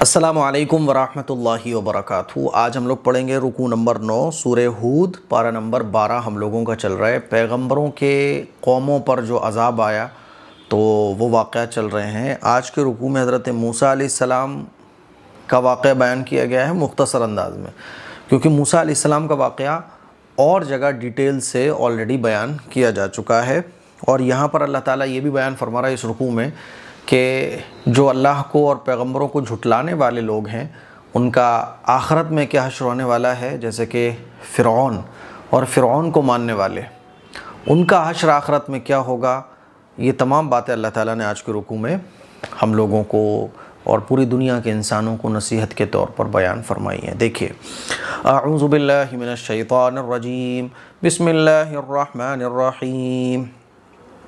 السلام علیکم ورحمۃ اللہ وبرکاتہ۔ آج ہم لوگ پڑھیں گے رکوع نمبر 9 سورہ ہود، پارہ نمبر 12 ہم لوگوں کا چل رہا ہے۔ پیغمبروں کے قوموں پر جو عذاب آیا تو وہ واقعہ چل رہے ہیں۔ آج کے رکوع میں حضرت موسیٰ علیہ السلام کا واقعہ بیان کیا گیا ہے مختصر انداز میں، کیونکہ موسیٰ علیہ السلام کا واقعہ اور جگہ ڈیٹیل سے آلریڈی بیان کیا جا چکا ہے، اور یہاں پر اللہ تعالیٰ یہ بھی بیان فرما رہا ہے اس رکوع میں کہ جو اللہ کو اور پیغمبروں کو جھٹلانے والے لوگ ہیں ان کا آخرت میں کیا حشر ہونے والا ہے، جیسے کہ فرعون اور فرعون کو ماننے والے، ان کا حشر آخرت میں کیا ہوگا، یہ تمام باتیں اللہ تعالیٰ نے آج کے رکوع میں ہم لوگوں کو اور پوری دنیا کے انسانوں کو نصیحت کے طور پر بیان فرمائی ہیں۔ دیکھیے، اعوذ باللہ من الشیطان الرجیم، بسم اللہ الرحمن الرحیم،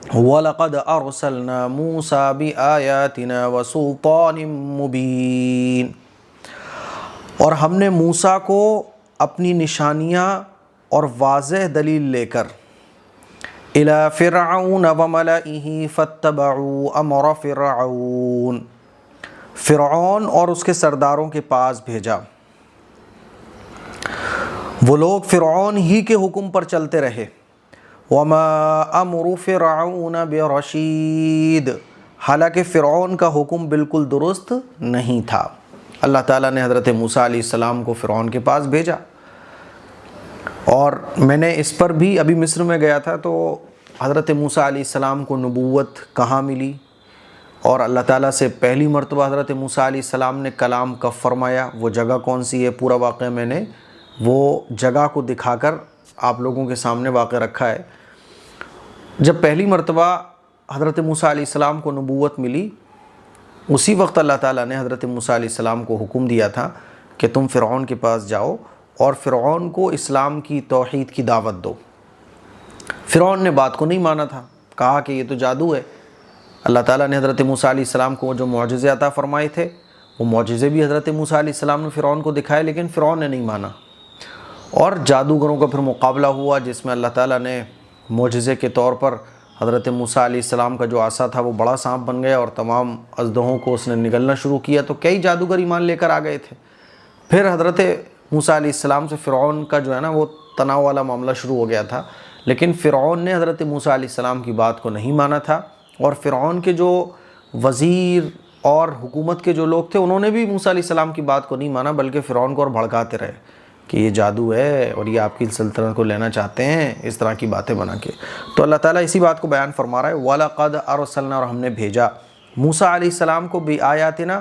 وَلَقَدْ أَرْسَلْنَا مُوسَى بِآيَاتِنَا وَسُلْطَانٍ مُبِينٍ، اور ہم نے موسیٰ کو اپنی نشانیاں اور واضح دلیل لے کر إِلَى فِرْعَوْنَ وَمَلَئِهِ فَاتَّبَعُوا أَمْرَ فِرْعَوْنَ، فرعون اور اس کے سرداروں کے پاس بھیجا۔ وہ لوگ فرعون ہی کے حکم پر چلتے رہے۔ وَمَا أَمْرُ فِرْعَوْنَ بِرَشِيدٍ، حالانکہ فرعون کا حکم بالکل درست نہیں تھا۔ اللہ تعالیٰ نے حضرت موسیٰ علیہ السلام کو فرعون کے پاس بھیجا، اور میں نے اس پر بھی ابھی مصر میں گیا تھا تو حضرت موسیٰ علیہ السلام کو نبوت کہاں ملی، اور اللہ تعالیٰ سے پہلی مرتبہ حضرت موسیٰ علیہ السلام نے کلام کب فرمایا، وہ جگہ کون سی ہے، پورا واقعہ میں نے وہ جگہ کو دکھا کر آپ لوگوں کے سامنے واقع رکھا ہے۔ جب پہلی مرتبہ حضرت موسیٰ علیہ السلام کو نبوت ملی، اسی وقت اللہ تعالیٰ نے حضرت موسیٰ علیہ السلام کو حکم دیا تھا کہ تم فرعون کے پاس جاؤ اور فرعون کو اسلام کی توحید کی دعوت دو۔ فرعون نے بات کو نہیں مانا تھا، کہا کہ یہ تو جادو ہے۔ اللہ تعالیٰ نے حضرت موسیٰ علیہ السلام کو جو معجزے عطا فرمائے تھے، وہ معجزے بھی حضرت موسیٰ علیہ السلام نے فرعون کو دکھائے، لیکن فرعون نے نہیں مانا، اور جادوگروں کا پھر مقابلہ ہوا جس میں اللہ تعالیٰ نے معجزے کے طور پر حضرت موسیٰ علیہ السلام کا جو عصا تھا وہ بڑا سانپ بن گیا، اور تمام اژدہوں کو اس نے نگلنا شروع کیا، تو کئی جادوگر ایمان لے کر آ گئے تھے۔ پھر حضرت موسیٰ علیہ السلام سے فرعون کا جو ہے نا وہ تناؤ والا معاملہ شروع ہو گیا تھا، لیکن فرعون نے حضرت موسیٰ علیہ السلام کی بات کو نہیں مانا تھا، اور فرعون کے جو وزیر اور حکومت کے جو لوگ تھے انہوں نے بھی موسیٰ علیہ السلام کی بات کو نہیں مانا، بلکہ فرعون کو اور بھڑکاتے رہے کہ یہ جادو ہے اور یہ آپ کی سلطنت کو لینا چاہتے ہیں، اس طرح کی باتیں بنا کے۔ تو اللہ تعالیٰ اسی بات کو بیان فرما رہا ہے، وَلَقَدْ أَرْسَلْنَا، اور ہم نے بھیجا موسیٰ علیہ السلام کو بِآیاتنا،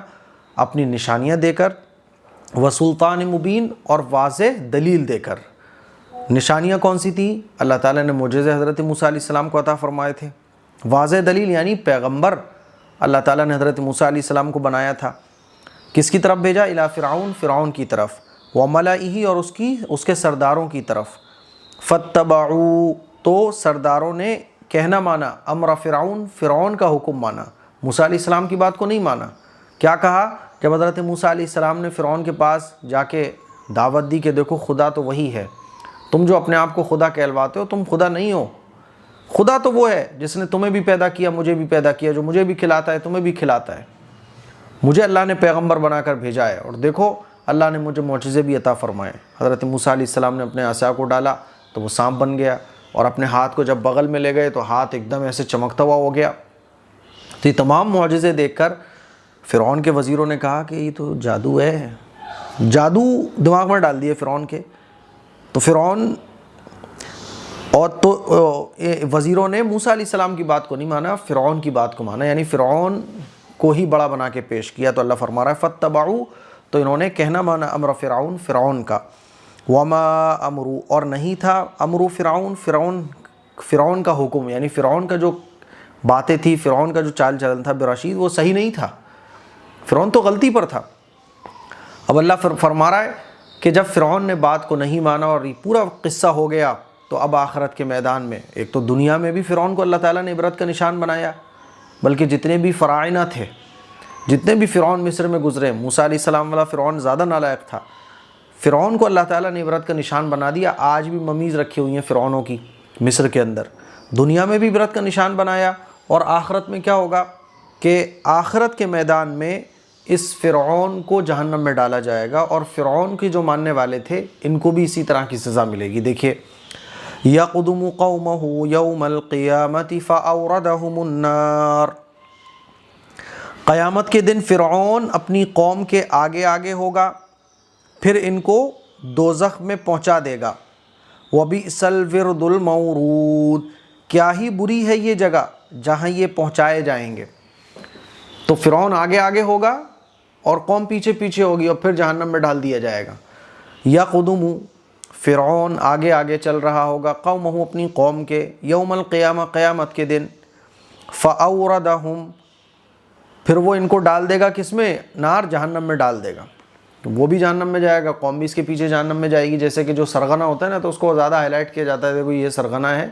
اپنی نشانیاں دے کر، وَسُلْطَانٍ مُبِین، اور واضح دلیل دے کر۔ نشانیاں کون سی تھیں؟ اللہ تعالیٰ نے معجزے حضرت موسیٰ علیہ السلام کو عطا فرمائے تھے۔ واضح دلیل یعنی پیغمبر اللہ تعالیٰ نے حضرت موسیٰ علیہ السلام کو بنایا تھا۔ کس کی طرف بھیجا؟ الی فرعون، فرعون کی طرف، وملئہ، اور اس کے سرداروں کی طرف۔ فاتبعوا، تو سرداروں نے کہنا مانا، امر فرعون، فرعون کا حکم مانا، موسیٰ علیہ السلام کی بات کو نہیں مانا۔ کیا کہا جب حضرت موسیٰ علیہ السلام نے فرعون کے پاس جا کے دعوت دی کہ دیکھو خدا تو وہی ہے، تم جو اپنے آپ کو خدا کہلواتے ہو تم خدا نہیں ہو، خدا تو وہ ہے جس نے تمہیں بھی پیدا کیا، مجھے بھی پیدا کیا، جو مجھے بھی کھلاتا ہے تمہیں بھی کھلاتا ہے، مجھے اللہ نے پیغمبر بنا کر بھیجا ہے، اور دیکھو اللہ نے مجھے معجزے بھی عطا فرمائے۔ حضرت موسیٰ علیہ السلام نے اپنے عصا کو ڈالا تو وہ سانپ بن گیا، اور اپنے ہاتھ کو جب بغل میں لے گئے تو ہاتھ ایک دم ایسے چمکتا ہوا ہو گیا۔ تو یہ تمام معجزے دیکھ کر فرعون کے وزیروں نے کہا کہ یہ تو جادو ہے، جادو دماغ میں ڈال دیے فرعون کے۔ تو فرعون اور تو وزیروں نے موسیٰ علیہ السلام کی بات کو نہیں مانا، فرعون کی بات کو مانا، یعنی فرعون کو ہی بڑا بنا کے پیش کیا۔ تو اللہ فرما رہا ہے فاتبعوا، تو انہوں نے کہنا مانا امر فرعون، فرعون کا، وما امر، اور نہیں تھا امر فرعون، فرعون کا حکم، یعنی فرعون کا جو باتیں تھی، فرعون کا جو چال چلن تھا، برشید، وہ صحیح نہیں تھا، فرعون تو غلطی پر تھا۔ اب اللہ فرما رہا ہے کہ جب فرعون نے بات کو نہیں مانا اور یہ پورا قصہ ہو گیا، تو اب آخرت کے میدان میں ایک تو دنیا میں بھی فرعون کو اللہ تعالیٰ نے عبرت کا نشان بنایا، بلکہ جتنے بھی فرعونہ تھے، جتنے بھی فرعون مصر میں گزرے، موسیٰ علیہ السلام والا فرعون زیادہ نالائق تھا، فرعون کو اللہ تعالیٰ نے عبرت کا نشان بنا دیا۔ آج بھی ممیز رکھی ہوئی ہیں فرعونوں کی مصر کے اندر، دنیا میں بھی عبرت کا نشان بنایا، اور آخرت میں کیا ہوگا کہ آخرت کے میدان میں اس فرعون کو جہنم میں ڈالا جائے گا، اور فرعون کے جو ماننے والے تھے ان کو بھی اسی طرح کی سزا ملے گی۔ دیکھیے یقدم قومہ یوم القیامۃ فاوردہم النار، قیامت کے دن فرعون اپنی قوم کے آگے آگے ہوگا، پھر ان کو دوزخ میں پہنچا دے گا۔ وَبِئْسَ الْوِرْدُ الْمَوْرُودُ، کیا ہی بری ہے یہ جگہ جہاں یہ پہنچائے جائیں گے۔ تو فرعون آگے آگے ہوگا اور قوم پیچھے پیچھے ہوگی، اور پھر جہنم میں ڈال دیا جائے گا۔ یقدم، فرعون آگے آگے چل رہا ہوگا، قومہ، اپنی قوم کے، یوم القیامہ، قیامت کے دن، فاوردہم، پھر وہ ان کو ڈال دے گا کس میں؟ نار، جہنم میں ڈال دے گا۔ وہ بھی جہنم میں جائے گا، قوم بھی اس کے پیچھے جہنم میں جائے گی۔ جیسے کہ جو سرغنہ ہوتا ہے نا، تو اس کو زیادہ ہائی لائٹ کیا جاتا ہے، دیکھو یہ سرغنہ ہے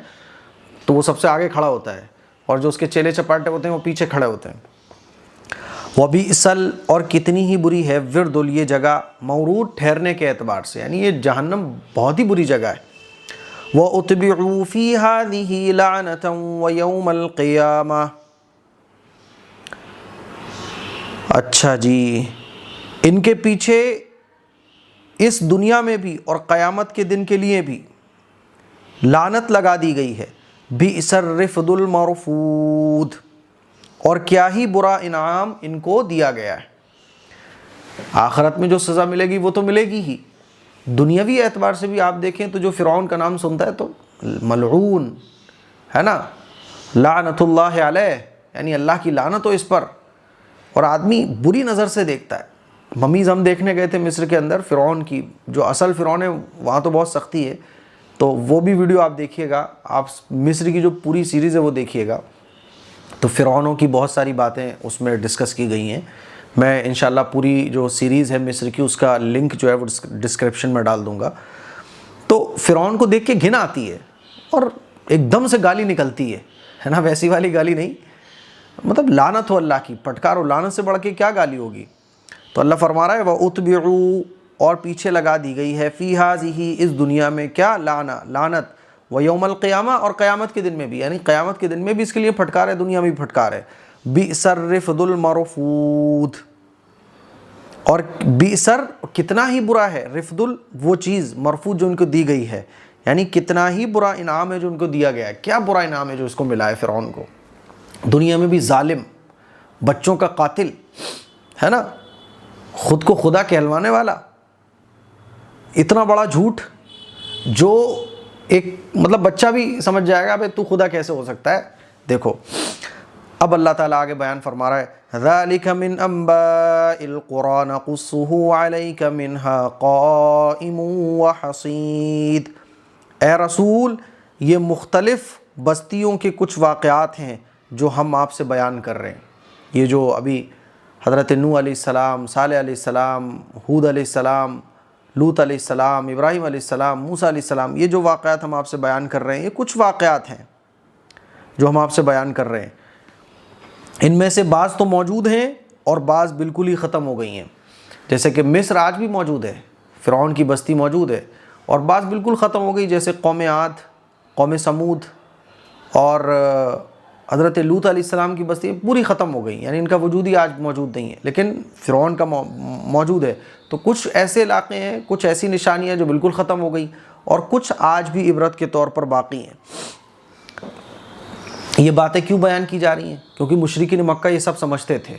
تو وہ سب سے آگے کھڑا ہوتا ہے، اور جو اس کے چیلے چپاٹے ہوتے ہیں وہ پیچھے کھڑے ہوتے ہیں۔ وَبِئْسَ، اور کتنی ہی بری ہے، ورد، یہ جگہ، مورود، ٹھہرنے کے اعتبار سے، یعنی یہ جہنم بہت ہی بری جگہ ہے۔ وَأُتْبِعُوا فِي هَذِهِ لَعْنَةً وَيَوْمَ الْقِيَامَةِ، اچھا جی، ان کے پیچھے اس دنیا میں بھی اور قیامت کے دن کے لیے بھی لعنت لگا دی گئی ہے۔ بئس الرفد المرفود، اور کیا ہی برا انعام ان کو دیا گیا ہے۔ آخرت میں جو سزا ملے گی وہ تو ملے گی ہی، دنیاوی اعتبار سے بھی آپ دیکھیں تو جو فرعون کا نام سنتا ہے تو ملعون ہے نا، لعنت اللہ علیہ، یعنی اللہ کی لعنت ہو اس پر، اور آدمی بری نظر سے دیکھتا ہے۔ ممیز ہم دیکھنے گئے تھے مصر کے اندر، فرعون کی جو اصل فرعون ہے وہاں تو بہت سختی ہے، تو وہ بھی ویڈیو آپ دیکھیے گا، آپ مصر کی جو پوری سیریز ہے وہ دیکھیے گا، تو فرعونوں کی بہت ساری باتیں اس میں ڈسکس کی گئی ہیں۔ میں انشاءاللہ پوری جو سیریز ہے مصر کی اس کا لنک جو ہے وہ ڈسکرپشن میں ڈال دوں گا۔ تو فرعون کو دیکھ کے گھن آتی ہے اور ایک دم سے گالی نکلتی ہے نا، ویسی والی گالی نہیں، مطلب لعنت ہو اللہ کی، پھٹکار ہو، لعنت سے بڑھ کے کیا گالی ہوگی۔ تو اللہ فرما رہا ہے وَأُتْبِعُوا، اور پیچھے لگا دی گئی ہے، فِي هَذِهِ، اس دنیا میں، کیا؟ لعنت، وَيَوْمَ الْقِيَامَةِ، اور قیامت کے دن میں بھی، یعنی قیامت کے دن میں بھی اس کے لیے پھٹکار ہے، دنیا میں بھی پھٹکار ہے۔ بئس الرفد المرفود، اور بئسر، کتنا ہی برا ہے، رفد وہ چیز، مرفود جو ان کو دی گئی ہے، یعنی کتنا ہی برا انعام ہے جو ان کو دیا گیا ہے۔ کیا برا انعام ہے جو اس کو ملا ہے فرعون کو، دنیا میں بھی ظالم، بچوں کا قاتل ہے نا، خود کو خدا کہلوانے والا، اتنا بڑا جھوٹ جو ایک مطلب بچہ بھی سمجھ جائے گا بھئی تو خدا کیسے ہو سکتا ہے۔ دیکھو اب اللہ تعالیٰ آگے بیان فرما رہا ہے ذَلِكَ مِنْ أَنْبَاءِ الْقُرَىٰ نَقُصُّهُ عَلَيْكَ مِنْهَا قَائِمٌ وَحَصِيدٌ، اے رسول یہ مختلف بستیوں کے کچھ واقعات ہیں جو ہم آپ سے بیان کر رہے ہیں۔ یہ جو ابھی حضرت نوح علیہ السلام، صالح علیہ السلام، ہود علیہ السلام، لوط علیہ السلام، ابراہیم علیہ السلام، موسیٰ علیہ السلام، یہ جو واقعات ہم آپ سے بیان کر رہے ہیں، یہ کچھ واقعات ہیں جو ہم آپ سے بیان کر رہے ہیں۔ ان میں سے بعض تو موجود ہیں اور بعض بالکل ہی ختم ہو گئی ہیں، جیسے کہ مصر آج بھی موجود ہے، فرعون کی بستی موجود ہے، اور بعض بالکل ختم ہو گئی، جیسے قوم عاد، قوم سمود، اور حضرت لوط علیہ السلام کی بستی پوری ختم ہو گئی، یعنی ان کا وجود ہی آج موجود نہیں ہے، لیکن فرعون کا موجود ہے۔ تو کچھ ایسے علاقے ہیں، کچھ ایسی نشانیاں جو بالکل ختم ہو گئی، اور کچھ آج بھی عبرت کے طور پر باقی ہیں۔ یہ باتیں کیوں بیان کی جا رہی ہیں؟ کیونکہ مشرکین مکہ یہ سب سمجھتے تھے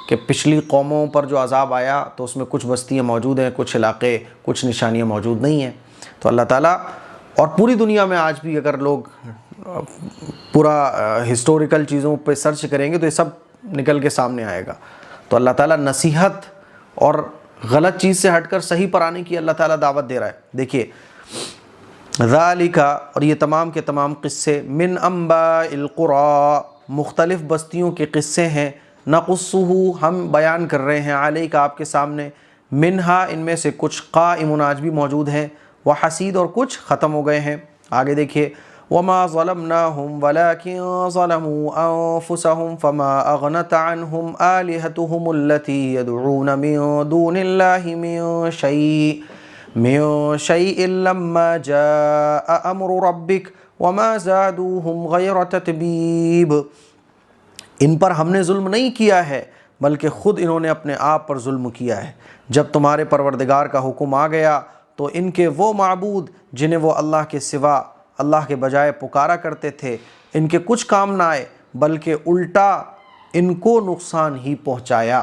کہ پچھلی قوموں پر جو عذاب آیا تو اس میں کچھ بستیاں موجود ہیں، کچھ علاقے، کچھ نشانیاں موجود نہیں ہیں۔ تو اللہ تعالیٰ، اور پوری دنیا میں آج بھی اگر لوگ پورا ہسٹوریکل چیزوں پہ سرچ کریں گے تو یہ سب نکل کے سامنے آئے گا۔ تو اللہ تعالیٰ نصیحت اور غلط چیز سے ہٹ کر صحیح پر آنے کی اللہ تعالیٰ دعوت دے رہا ہے۔ دیکھیے ذالک، اور یہ تمام کے تمام قصے، من انباء القریٰ، مختلف بستیوں کے قصے ہیں، نقصہ، ہم بیان کر رہے ہیں، علیک، آپ کے سامنے، منہا، ان میں سے کچھ، قائم، آج بھی موجود ہیں، وحسید، اور کچھ ختم ہو گئے ہیں۔ آگے دیکھیے وما ظلمناهم ولكن ظلموا انفسهم فما اغنت عنهم آلهتهم التي يدعون من دون الله من شيء لما جاء امر ربك وما زادوهم غير تتبیب، ان پر ہم نے ظلم نہیں کیا ہے بلکہ خود انہوں نے اپنے آپ پر ظلم کیا ہے۔ جب تمہارے پروردگار کا حکم آ گیا تو ان کے وہ معبود جنہیں وہ اللہ کے سوا اللہ کے بجائے پکارا کرتے تھے ان کے کچھ کام نہ آئے بلکہ الٹا ان کو نقصان ہی پہنچایا۔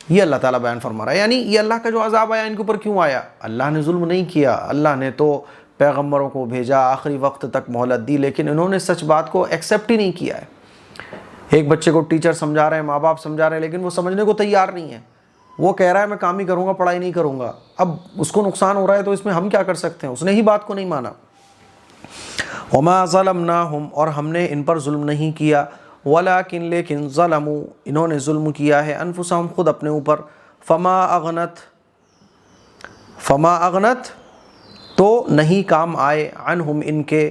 یہ اللہ تعالیٰ بیان فرما رہا ہے، یعنی یہ اللہ کا جو عذاب آیا ان کے اوپر کیوں آیا؟ اللہ نے ظلم نہیں کیا، اللہ نے تو پیغمبروں کو بھیجا، آخری وقت تک مہلت دی، لیکن انہوں نے سچ بات کو ایکسیپٹ ہی نہیں کیا ہے۔ ایک بچے کو ٹیچر سمجھا رہے ہیں، ماں باپ سمجھا رہے ہیں، لیکن وہ سمجھنے کو تیار نہیں ہے۔ وہ کہہ رہا ہے میں کام ہی کروں گا، پڑھائی نہیں کروں گا۔ اب اس کو نقصان ہو رہا ہے تو اس میں ہم کیا کر سکتے ہیں؟ اس نے ہی بات کو نہیں مانا۔ وما ظلمناہم، اور ہم نے ان پر ظلم نہیں کیا، ولیکن لیکن ظلموا، انہوں نے ظلم کیا ہے، انفسہم، خود اپنے اوپر، فما اغنت تو نہیں کام آئے، عنہم ان کے،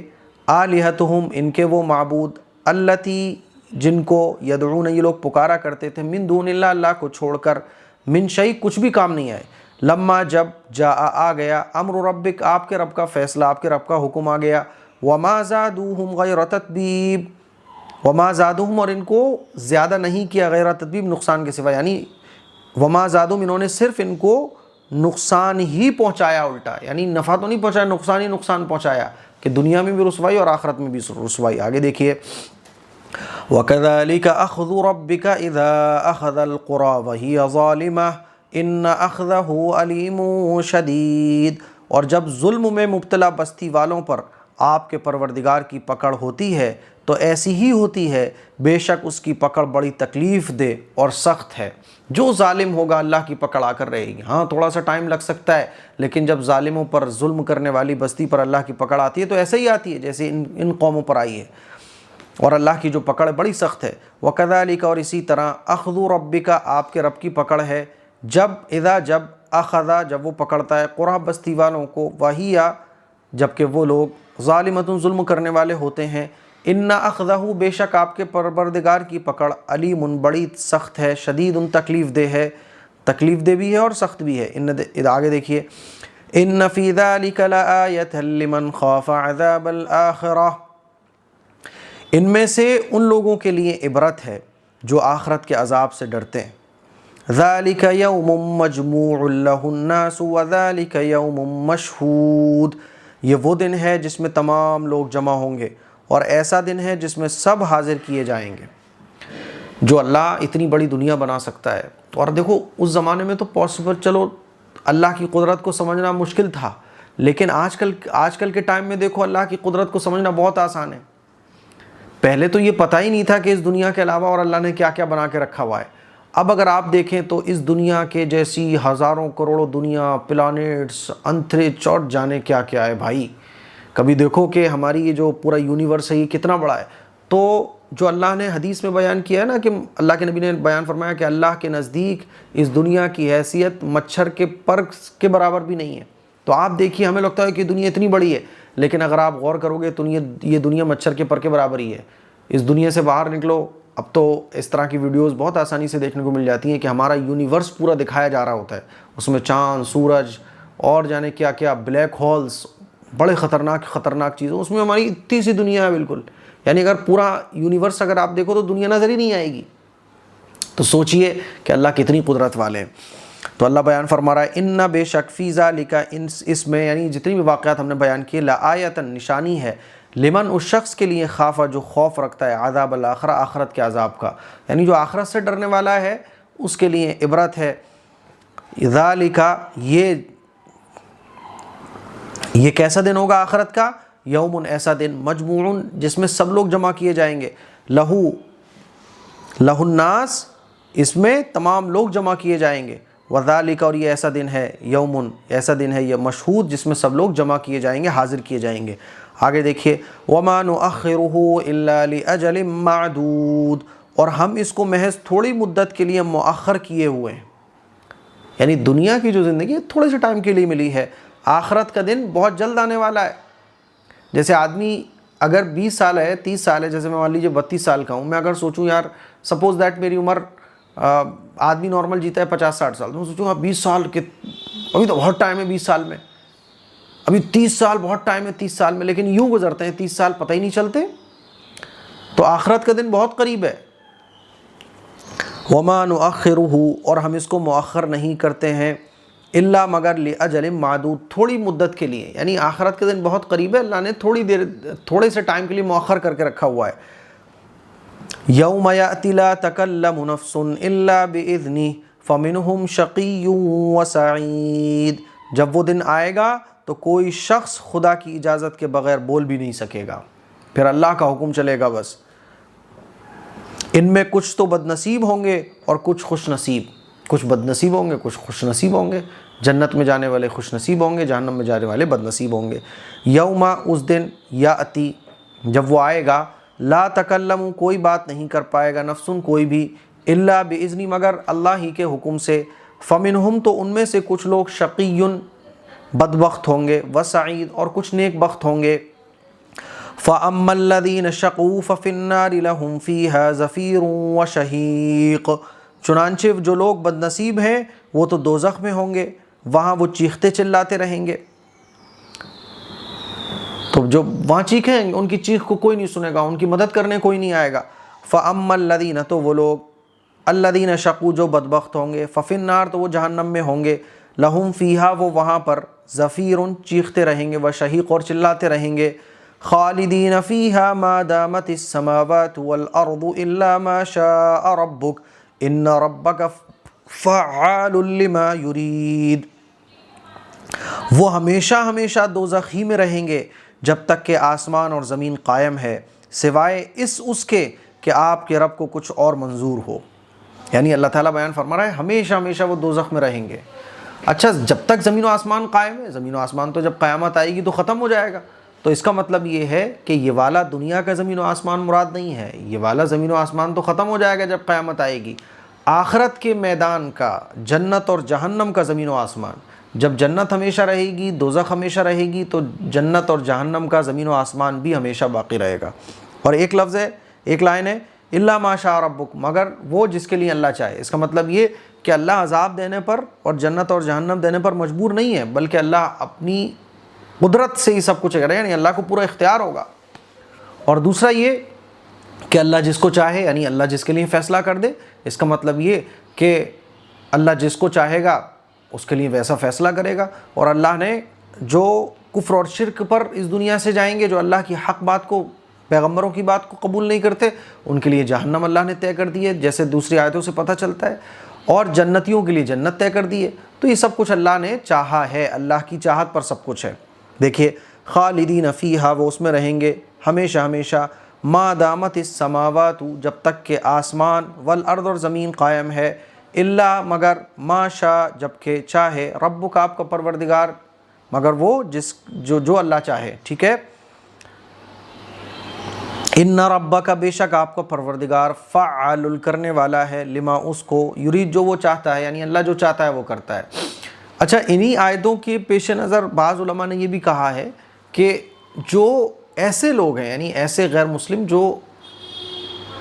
آلہتہم ان کے وہ معبود، اللتی جن کو یدعون یہ لوگ پکارا کرتے تھے، من دون اللہ اللہ کو چھوڑ کر، من شیء کچھ بھی کام نہیں آئے، لما جب جاء آ گیا، امر ربک آپ کے رب کا فیصلہ، آپ کے رب کا حکم آ گیا، وما زادوہم غیر تتبیب، وما زادوہم اور ان کو زیادہ نہیں کیا، غیر تتبیب نقصان کے سوا، یعنی وما زادوہم انہوں نے صرف ان کو نقصان ہی پہنچایا، الٹا یعنی نفع تو نہیں پہنچایا، نقصان ہی نقصان پہنچایا کہ دنیا میں بھی رسوائی اور آخرت میں بھی رسوائی۔ آگے دیکھیے وَكَذَلِكَ أَخْذُ رَبِّكَ إِذَا أَخَذَ الْقُرَى وَهِيَ ظَالِمَةٌ إِنَّ أَخْذَهُ أَلِيمٌ شَدِيدٌ، اور جب ظلم میں مبتلا بستی والوں پر آپ کے پروردگار کی پکڑ ہوتی ہے تو ایسی ہی ہوتی ہے، بے شک اس کی پکڑ بڑی تکلیف دہ اور سخت ہے۔ جو ظالم ہوگا اللہ کی پکڑ آ کر رہے گی، ہاں تھوڑا سا ٹائم لگ سکتا ہے، لیکن جب ظالموں پر ظلم کرنے والی بستی پر اللہ کی پکڑ آتی ہے تو ایسے ہی آتی ہے جیسے ان قوموں پر آئی ہے، اور اللہ کی جو پکڑ بڑی سخت ہے۔ وَكَذَلِكَ اور اسی طرح أَخْذُ رَبِّكَ آپ کے رب کی پکڑ ہے، جب جب اخذا جب وہ پکڑتا ہے، قرى بستی والوں کو، وَهِيَ جبکہ وہ لوگ ظالمۃ ظلم کرنے والے ہوتے ہیں، ان اخذہ بے شک آپ کے پروردگار کی پکڑ، علیم بڑی سخت ہے، شدید تکلیف دہ ہے، تکلیف دہ بھی ہے اور سخت بھی ہے۔ آگے دیکھیے ان فی ذلک لآیۃ لمن خاف عذاب الآخرہ، ان میں سے ان لوگوں کے لیے عبرت ہے جو آخرت کے عذاب سے ڈرتے ہیں۔ ذالک یوم مجموع لہ الناس وذالک یوم مشہود، یہ وہ دن ہے جس میں تمام لوگ جمع ہوں گے اور ایسا دن ہے جس میں سب حاضر کیے جائیں گے۔ جو اللہ اتنی بڑی دنیا بنا سکتا ہے، اور دیکھو اس زمانے میں تو پاسبل، چلو اللہ کی قدرت کو سمجھنا مشکل تھا، لیکن آج کل کے ٹائم میں دیکھو اللہ کی قدرت کو سمجھنا بہت آسان ہے۔ پہلے تو یہ پتہ ہی نہیں تھا کہ اس دنیا کے علاوہ اور اللہ نے کیا کیا بنا کے رکھا ہوا ہے۔ اب اگر آپ دیکھیں تو اس دنیا کے جیسی ہزاروں کروڑوں دنیا، پلانیٹس، انترچ اور جانے کیا کیا ہے بھائی۔ کبھی دیکھو کہ ہماری یہ جو پورا یونیورس ہے یہ کتنا بڑا ہے۔ تو جو اللہ نے حدیث میں بیان کیا ہے نا کہ اللہ کے نبی نے بیان فرمایا کہ اللہ کے نزدیک اس دنیا کی حیثیت مچھر کے پر کے برابر بھی نہیں ہے۔ تو آپ دیکھیے ہمیں لگتا ہے کہ دنیا اتنی بڑی ہے، لیکن اگر آپ غور کرو گے تو یہ دنیا مچھر کے پر کے برابر ہی ہے۔ اس دنیا سے باہر نکلو، اب تو اس طرح کی ویڈیوز بہت آسانی سے دیکھنے کو مل جاتی ہیں کہ ہمارا یونیورس پورا دکھایا جا رہا ہوتا ہے، اس میں چاند، سورج اور جانے کیا کیا، بلیک ہولز، بڑے خطرناک چیزیں، اس میں ہماری اتنی سی دنیا ہے بالکل، یعنی اگر پورا یونیورس اگر آپ دیکھو تو دنیا نظر ہی نہیں آئے گی۔ تو سوچئے کہ اللہ کتنی قدرت والے ہیں۔ تو اللہ بیان فرما رہا ہے ان بے شک فی ذالک، اس میں یعنی جتنی بھی واقعات ہم نے بیان کیے، لآیۃ نشانی ہے، لمن اس شخص کے لیے خافہ جو خوف رکھتا ہے، عذاب الآخرہ آخرت کے عذاب کا، یعنی جو آخرت سے ڈرنے والا ہے اس کے لیے عبرت ہے۔ ذالک یہ کیسا دن ہوگا آخرت کا؟ یوم ایسا دن، مجموع جس میں سب لوگ جمع کیے جائیں گے، لہ الناس اس میں تمام لوگ جمع کیے جائیں گے، وذالک اور یہ ایسا دن ہے، یوم ایسا دن ہے، یہ مشہود جس میں سب لوگ جمع کیے جائیں گے، حاضر کیے جائیں گے۔ آگے دیکھیے وما نؤخرہ الا لاجل معدود، اور ہم اس کو محض تھوڑی مدت کے لیے مؤخر کیے ہوئے ہیں، یعنی دنیا کی جو زندگی ہے تھوڑے سے ٹائم کے لیے ملی ہے، آخرت کا دن بہت جلد آنے والا ہے۔ جیسے آدمی اگر 20 سال ہے، 30 سال ہے، جیسے میں مان لیجیے 32 سال کا ہوں، میں اگر سوچوں یار سپوز دیٹ میری عمر، آدمی نارمل جیتا ہے 50-60 سال، تو میں سوچوں 20 سال کے ابھی تو بہت ٹائم ہے 20 سال میں، ابھی 30 سال بہت ٹائم ہے 30 سال میں، لیکن یوں گزرتے ہیں 30 سال پتہ ہی نہیں چلتے۔ تو آخرت کا دن بہت قریب ہے۔ وما نؤخرہ اور ہم اس کو مؤخر نہیں کرتے ہیں الا مگر لاجل معدود تھوڑی مدت کے لیے، یعنی آخرت کے دن بہت قریب ہے، اللہ نے تھوڑے سے ٹائم کے لیے مؤخر کر کے رکھا ہوا ہے۔ یوم یأتی لا تکلم نفس الا باذنہ فمنہم شقی وسعید، جب وہ دن آئے گا تو کوئی شخص خدا کی اجازت کے بغیر بول بھی نہیں سکے گا، پھر اللہ کا حکم چلے گا بس۔ ان میں کچھ تو بد نصیب ہوں گے اور کچھ خوش نصیب، کچھ بد نصیب ہوں گے کچھ خوش نصیب ہوں گے، جنت میں جانے والے خوش نصیب ہوں گے، جہنم میں جانے والے بد نصیب ہوں گے۔ یوم اس دن، یاتی جب وہ آئے گا، لا تکلم کوئی بات نہیں کر پائے گا، نفس کوئی بھی، الا باذنی مگر اللہ ہی کے حکم سے، فمنہم تو ان میں سے کچھ لوگ شقی بدبخت ہوں گے، وسعید اور کچھ نیک بخت ہوں گے۔ فَأَمَّا الَّذِينَ شَقُوا فَفِي النَّارِ لَهُمْ فِيهَا زَفِيرٌ وَشَهِيقٌ، چنانچہ جو لوگ بد نصیب ہیں وہ تو دوزخ میں ہوں گے، وہاں وہ چیختے چلاتے رہیں گے، تو جو وہاں چیخیں ان کی چیخ کو کوئی نہیں سنے گا، ان کی مدد کرنے کوئی نہیں آئے گا۔ فَأَمَّا الَّذِينَ تو وہ لوگ، الَّذِينَ شَقُوا جو بدبخت ہوں گے، فَفِي النَّارِ تو وہ جہنم میں ہوں گے، لَهُمْ فِيهَا وہ وہاں پر زفیر چیختے رہیں گے، وشہیق اور چلاتے رہیں گے، خالدین فیہا ما دامت السماوات والارض الا ما شاء ربک ان ربک فعال لما یرید، وہ ہمیشہ ہمیشہ دوزخ ہی میں رہیں گے جب تک کہ آسمان اور زمین قائم ہے، سوائے اس کے کہ آپ کے رب کو کچھ اور منظور ہو۔ یعنی اللہ تعالیٰ بیان فرما رہا ہے ہمیشہ ہمیشہ وہ دوزخ میں رہیں گے۔ اچھا، جب تک زمین و آسمان قائم ہے، زمین و آسمان تو جب قیامت آئے گی تو ختم ہو جائے گا، تو اس کا مطلب یہ ہے کہ یہ والا دنیا کا زمین و آسمان مراد نہیں ہے، یہ والا زمین و آسمان تو ختم ہو جائے گا جب قیامت آئے گی۔ آخرت کے میدان کا، جنت اور جہنم کا زمین و آسمان، جب جنت ہمیشہ رہے گی، دوزخ ہمیشہ رہے گی، تو جنت اور جہنم کا زمین و آسمان بھی ہمیشہ باقی رہے گا۔ اور ایک لفظ ہے، ایک لائن ہے، الا ما شاء ربک مگر وہ جس کے لیے اللہ چاہے۔ اس کا مطلب یہ کہ اللہ عذاب دینے پر اور جنت اور جہنم دینے پر مجبور نہیں ہے، بلکہ اللہ اپنی قدرت سے ہی سب کچھ کرے، یعنی اللہ کو پورا اختیار ہوگا۔ اور دوسرا یہ کہ اللہ جس کو چاہے، یعنی اللہ جس کے لیے فیصلہ کر دے، اس کا مطلب یہ کہ اللہ جس کو چاہے گا اس کے لیے ویسا فیصلہ کرے گا۔ اور اللہ نے جو کفر اور شرک پر اس دنیا سے جائیں گے، جو اللہ کی حق بات کو، پیغمبروں کی بات کو قبول نہیں کرتے، ان کے لیے جہنم اللہ نے طے کر دی ہے، جیسے دوسری آیتوں سے پتہ چلتا ہے، اور جنتیوں کے لیے جنت طے کر دی ہے۔ تو یہ سب کچھ اللہ نے چاہا ہے، اللہ کی چاہت پر سب کچھ ہے۔ دیکھیے، خالدین فیہا وہ اس میں رہیں گے ہمیشہ ہمیشہ، ما دامت السماوات جب تک کہ آسمان، والارض اور زمین قائم ہے، الا مگر ما شاء جب کہ چاہے، ربک آپ کا پروردگار مگر وہ جو اللہ چاہے، ٹھیک ہے۔ ان ربک بے شک آپ کا پروردگار فعال کرنے والا ہے، لما اس کو، یرید جو وہ چاہتا ہے، یعنی اللہ جو چاہتا ہے وہ کرتا ہے۔ اچھا، انہی آیتوں کے پیش نظر بعض علماء نے یہ بھی کہا ہے کہ جو ایسے لوگ ہیں، یعنی ایسے غیر مسلم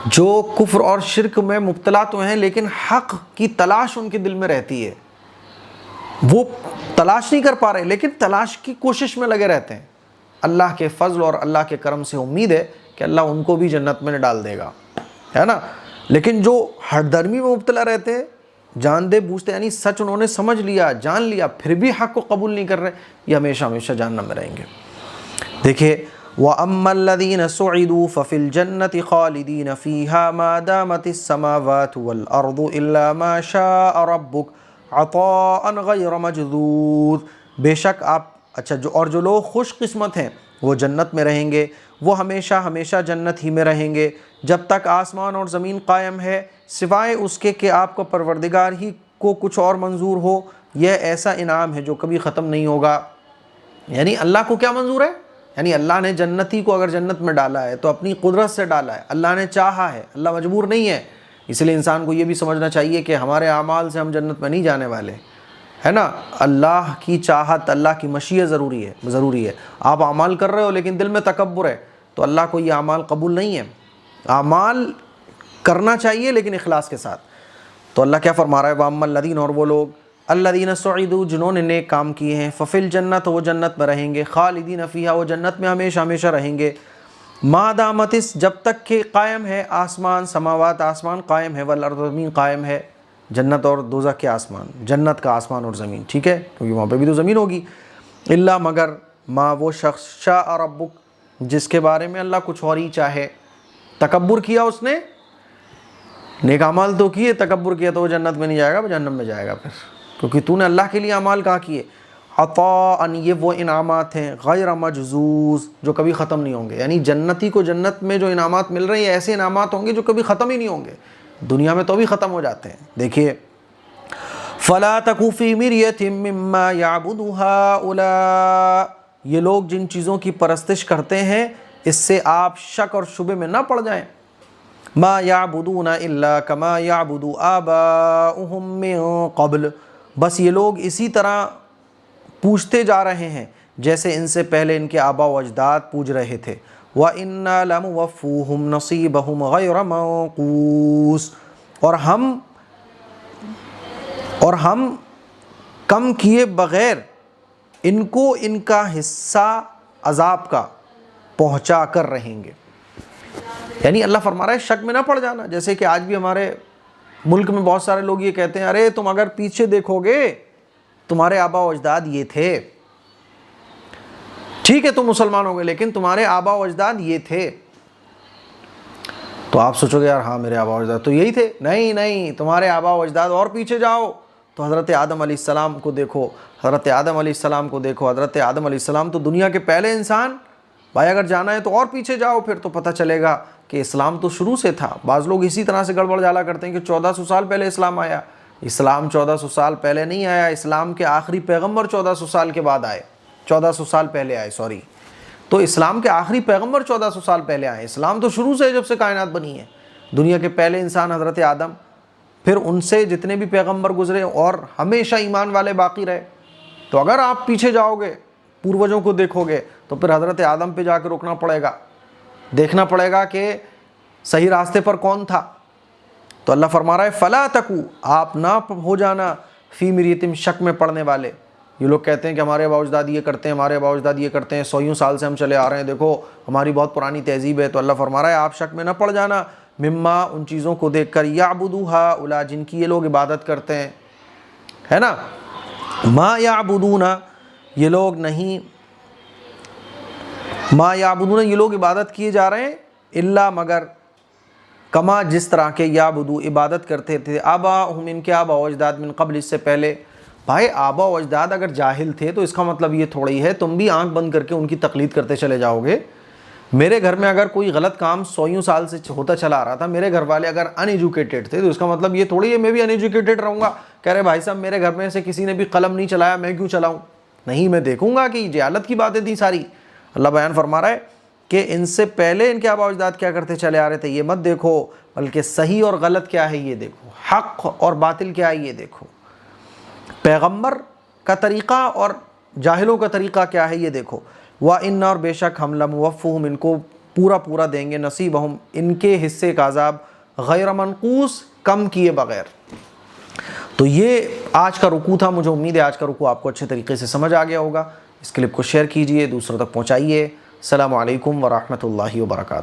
جو کفر اور شرک میں مبتلا تو ہیں لیکن حق کی تلاش ان کے دل میں رہتی ہے، وہ تلاش نہیں کر پا رہے لیکن تلاش کی کوشش میں لگے رہتے ہیں، اللہ کے فضل اور اللہ کے کرم سے امید ہے کہ اللہ ان کو بھی جنت میں ڈال دے گا، ہے نا۔ لیکن جو ہٹ درمی میں مبتلا رہتے ہیں، جان دے بوجھتے، یعنی سچ انہوں نے سمجھ لیا، جان لیا، پھر بھی حق کو قبول نہیں کر رہے، یہ ہمیشہ ہمیشہ جہنم میں رہیں گے۔ دیکھیں، وَأَمَّا الَّذِينَ سُعِدُوا فَفِي الْجَنَّةِ خَالِدِينَ فِيهَا مَا دَامَتِ السَّمَاوَاتُ وَالْأَرْضُ إِلَّا مَا شَاءَ رَبُّكَ عَطَاءً غَيْرَ مَجْذُوذٍ، بے شک آپ، اور جو لوگ خوش قسمت ہیں وہ جنت میں رہیں گے، وہ ہمیشہ ہمیشہ جنت ہی میں رہیں گے جب تک آسمان اور زمین قائم ہے، سوائے اس کے کہ آپ کا پروردگار ہی کو کچھ اور منظور ہو۔ یہ ایسا انعام ہے جو کبھی ختم نہیں ہوگا۔ یعنی اللہ کو کیا منظور ہے؟ یعنی اللہ نے جنتی کو اگر جنت میں ڈالا ہے تو اپنی قدرت سے ڈالا ہے، اللہ نے چاہا ہے، اللہ مجبور نہیں ہے۔ اس لیے انسان کو یہ بھی سمجھنا چاہیے کہ ہمارے اعمال سے ہم جنت میں نہیں جانے والے، ہے نا۔ اللہ کی چاہت، اللہ کی مشیت ضروری ہے۔ آپ اعمال کر رہے ہو لیکن دل میں تکبر ہے تو اللہ کو یہ اعمال قبول نہیں ہے۔ اعمال کرنا چاہیے لیکن اخلاص کے ساتھ۔ تو اللہ کیا فرما رہا ہے؟ وَأَمَّا الَّذِينَ اور وہ لوگ، الَّذِينَ سُعِدُوا جنہوں نے نیک کام کیے ہیں، فَفِي الْجَنَّةِ وہ جنت میں رہیں گے، خالدین فیہا وہ جنت میں ہمیشہ ہمیشہ رہیں گے، ما دامتس جب تک کہ قائم ہے آسمان، سماوات آسمان قائم ہے، والارض زمین قائم ہے، جنت اور دوزخ کے آسمان، جنت کا آسمان اور زمین، ٹھیک ہے، کیونکہ وہاں پہ بھی تو زمین ہوگی، الا مگر ما وہ شخص شاء ربک جس کے بارے میں اللہ کچھ اور ہی چاہے۔ تکبر کیا اس نے، نیک اعمال تو کیے، تکبر کیا تو وہ جنت میں نہیں جائے گا، وہ جہنم میں جائے گا پھر، کیونکہ تو نے اللہ کے لیے اعمال کہاں کیے۔ عطاء یہ وہ انعامات ہیں غیر مجزوز جو کبھی ختم نہیں ہوں گے، یعنی جنتی کو جنت میں جو انعامات مل رہے ہیں ایسے انعامات ہوں گے جو کبھی ختم ہی نہیں ہوں گے، دنیا میں تو بھی ختم ہو جاتے ہیں۔ دیکھیے فَلَا تَكُ فِي مِرْيَةٍ مِّمَّا يَعْبُدُ هَٰؤُلَاءِ یہ لوگ جن چیزوں کی پرستش کرتے ہیں اس سے آپ شک اور شبے میں نہ پڑ جائیں۔ مَا يَعْبُدُونَ إِلَّا كَمَا يَعْبُدُ آبَاؤُهُم مِّن قَبْلُ بس یہ لوگ اسی طرح پوجتے جا رہے ہیں جیسے ان سے پہلے ان کے آبا و اجداد پوج رہے تھے۔ وَإِنَّا لَمُوَفُّوهُمْ نَصِيبَهُمْ غَيْرَ مَنقُوصٍ اور ہم کم کیے بغیر ان کو ان کا حصہ عذاب کا پہنچا کر رہیں گے۔ یعنی اللہ فرما رہا ہے شک میں نہ پڑ جانا، جیسے کہ آج بھی ہمارے ملک میں بہت سارے لوگ یہ کہتے ہیں ارے تم اگر پیچھے دیکھو گے تمہارے آبا و اجداد یہ تھے، ٹھیک ہے تم مسلمان ہو گئے لیکن تمہارے آبا و اجداد یہ تھے، تو آپ سوچو گے یار ہاں میرے آبا و اجداد تو یہی تھے، نہیں تمہارے آبا و اجداد اور پیچھے جاؤ تو حضرت آدم علیہ السلام کو دیکھو، حضرت آدم علیہ السلام کو دیکھو، حضرت آدم علیہ السلام تو دنیا کے پہلے انسان، بھائی اگر جانا ہے تو اور پیچھے جاؤ پھر تو پتہ چلے گا کہ اسلام تو شروع سے تھا۔ بعض لوگ اسی طرح سے گڑبڑ جالا کرتے ہیں کہ 1400 سال پہلے اسلام آیا، اسلام 1400 سال پہلے نہیں آیا، اسلام کے آخری پیغمبر 1400 سال کے بعد آئے، 1400 سال پہلے آئے سوری، تو اسلام کے آخری پیغمبر 1400 سال پہلے آئے، اسلام تو شروع سے جب سے کائنات بنی ہے، دنیا کے پہلے انسان حضرت آدم، پھر ان سے جتنے بھی پیغمبر گزرے اور ہمیشہ ایمان والے باقی رہے۔ تو اگر آپ پیچھے جاؤ گے پوروجوں کو دیکھو گے تو پھر حضرت آدم پہ جا کے رکنا پڑے گا، دیکھنا پڑے گا کہ صحیح راستے پر کون تھا۔ تو اللہ فرما رہا ہے فلا تکو آپ نہ ہو جانا فی مریتم شک میں پڑنے والے۔ یہ لوگ کہتے ہیں کہ ہمارے آبا اجداد یہ کرتے ہیں، ہمارے آبا اجداد یہ کرتے ہیں، سویوں سال سے ہم چلے آ رہے ہیں، دیکھو ہماری بہت پرانی تہذیب ہے۔ تو اللہ فرما رہا ہے آپ شک میں نہ پڑ جانا مما ان چیزوں کو دیکھ کر یعبدوہا اولا جن کی یہ لوگ عبادت کرتے ہیں، ہے نا، ما یعبدون یہ لوگ نہیں، ما یعبدون یہ لوگ عبادت کیے جا رہے ہیں الا مگر کما جس طرح کے یعبدو عبادت کرتے تھے آباؤہم ان کے آبا و اجداد من قبل اس سے پہلے۔ بھائی آبا و اجداد اگر جاہل تھے تو اس کا مطلب یہ تھوڑی ہے تم بھی آنکھ بند کر کے ان کی تقلید کرتے چلے جاؤ گے۔ میرے گھر میں اگر کوئی غلط کام 100 سال سے ہوتا چلا آ رہا تھا، میرے گھر والے اگر ان ایجوکیٹڈ تھے تو اس کا مطلب یہ تھوڑی ہے میں بھی ان ایجوکیٹڈ رہوں گا، کہہ رہے بھائی صاحب میرے گھر میں سے کسی نے بھی قلم نہیں چلایا میں کیوں چلاؤں؟ نہیں، میں دیکھوں گا کہ جہالت کی باتیں تھیں ساری۔ اللہ بیان فرما رہا ہے کہ ان سے پہلے ان کے آبا و اجداد کیا کرتے چلے آ رہے تھے یہ مت دیکھو، بلکہ صحیح اور غلط کیا ہے یہ دیکھو، حق اور باطل کیا ہے یہ دیکھو، پیغمبر کا طریقہ اور جاہلوں کا طریقہ کیا ہے یہ دیکھو۔ وَإِنَّ اور بے شک ہم لَمُوَفُّوهُمْ ان کو پورا دیں گے نصیبہم ان کے حصے کا عذاب غیر منقوص کم کیے بغیر۔ تو یہ آج کا رکوع تھا، مجھے امید ہے آج کا رکوع آپ کو اچھے طریقے سے سمجھ آ گیا ہوگا۔ اس کلپ کو شیئر کیجئے، دوسروں تک پہنچائیے۔ السلام علیکم ورحمۃ اللہ وبرکاتہ۔